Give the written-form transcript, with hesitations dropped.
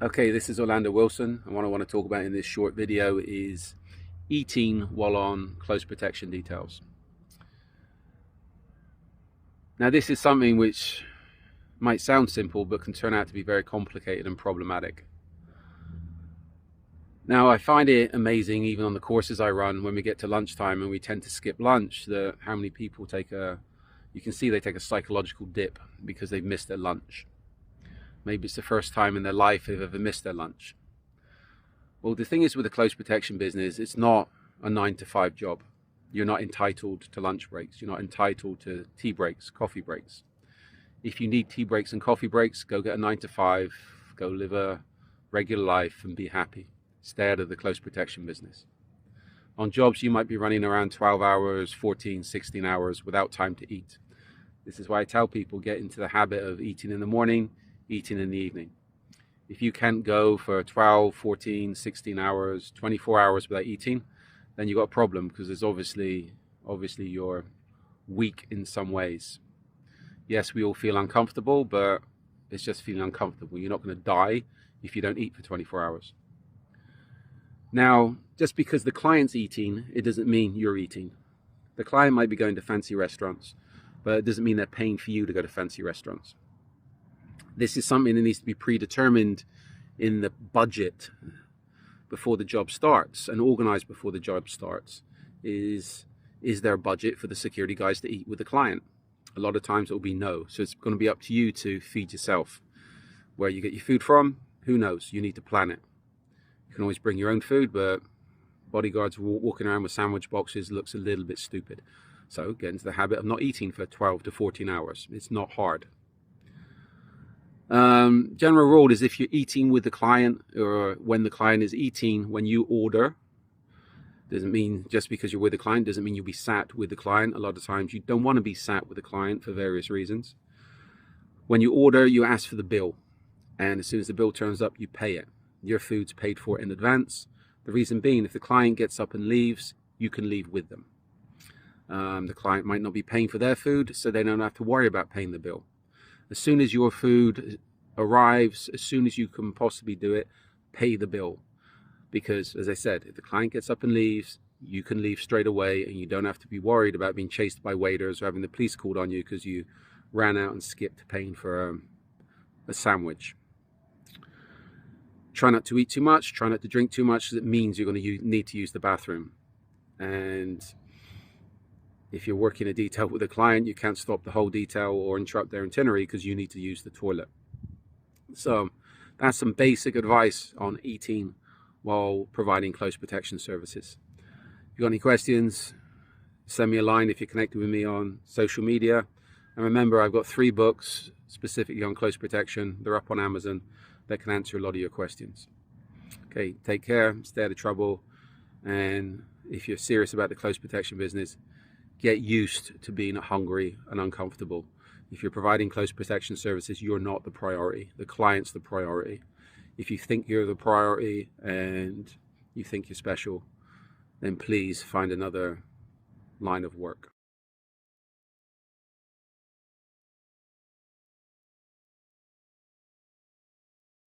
Okay, this is Orlando Wilson, and what I want to talk about in this short video is eating while on close protection details. Now, this is something which might sound simple, but can turn out to be very complicated and problematic. Now, I find it amazing, even on the courses I run, when we get to lunchtime and we tend to skip lunch, how many people you can see they take a psychological dip because they've missed their lunch. Maybe it's the first time in their life they've ever missed their lunch. Well, the thing is with the close protection business, it's not a 9-to-5 job. You're not entitled to lunch breaks. You're not entitled to tea breaks, coffee breaks. If you need tea breaks and coffee breaks, go get a 9-to-5, go live a regular life and be happy. Stay out of the close protection business. On jobs, you might be running around 12 hours, 14, 16 hours without time to eat. This is why I tell people get into the habit of eating in the morning, eating in the evening. If you can't go for 12, 14, 16 hours, 24 hours without eating, then you've got a problem, because there's obviously you're weak in some ways. Yes, we all feel uncomfortable, but it's just feeling uncomfortable. You're not going to die if you don't eat for 24 hours. Now, just because the client's eating, it doesn't mean you're eating. The client might be going to fancy restaurants, but it doesn't mean they're paying for you to go to fancy restaurants. This is something that needs to be predetermined in the budget before the job starts and organized before the job starts. Is there a budget for the security guys to eat with the client? A lot of times it will be no. So it's going to be up to you to feed yourself. Where you get your food from, who knows? You need to plan it. You can always bring your own food, but bodyguards walking around with sandwich boxes looks a little bit stupid. So get into the habit of not eating for 12 to 14 hours. It's not hard. General rule is if you're eating with the client, or when the client is eating, when you order, doesn't mean just because you're with the client doesn't mean you'll be sat with the client. A lot of times you don't want to be sat with the client for various reasons. When you order, you ask for the bill, and as soon as the bill turns up, you pay it. Your food's paid for in advance. The reason being, if the client gets up and leaves, you can leave with them. The client might not be paying for their food, so they don't have to worry about paying the bill. As soon as your food arrives, as soon as you can possibly do it, pay the bill. Because, as I said, if the client gets up and leaves, you can leave straight away, and you don't have to be worried about being chased by waiters or having the police called on you because you ran out and skipped paying for a sandwich. Try not to eat too much, try not to drink too much, because it means you're going to need to use the bathroom. And if you're working a detail with a client, you can't stop the whole detail or interrupt their itinerary because you need to use the toilet. So that's some basic advice on eating while providing close protection services. If you've got any questions, send me a line if you're connected with me on social media. And remember, I've got 3 books specifically on close protection. They're up on Amazon that can answer a lot of your questions. Okay, take care, stay out of trouble. And if you're serious about the close protection business, get used to being hungry and uncomfortable. If you're providing close protection services, you're not the priority. The client's the priority. If you think you're the priority and you think you're special, then please find another line of work.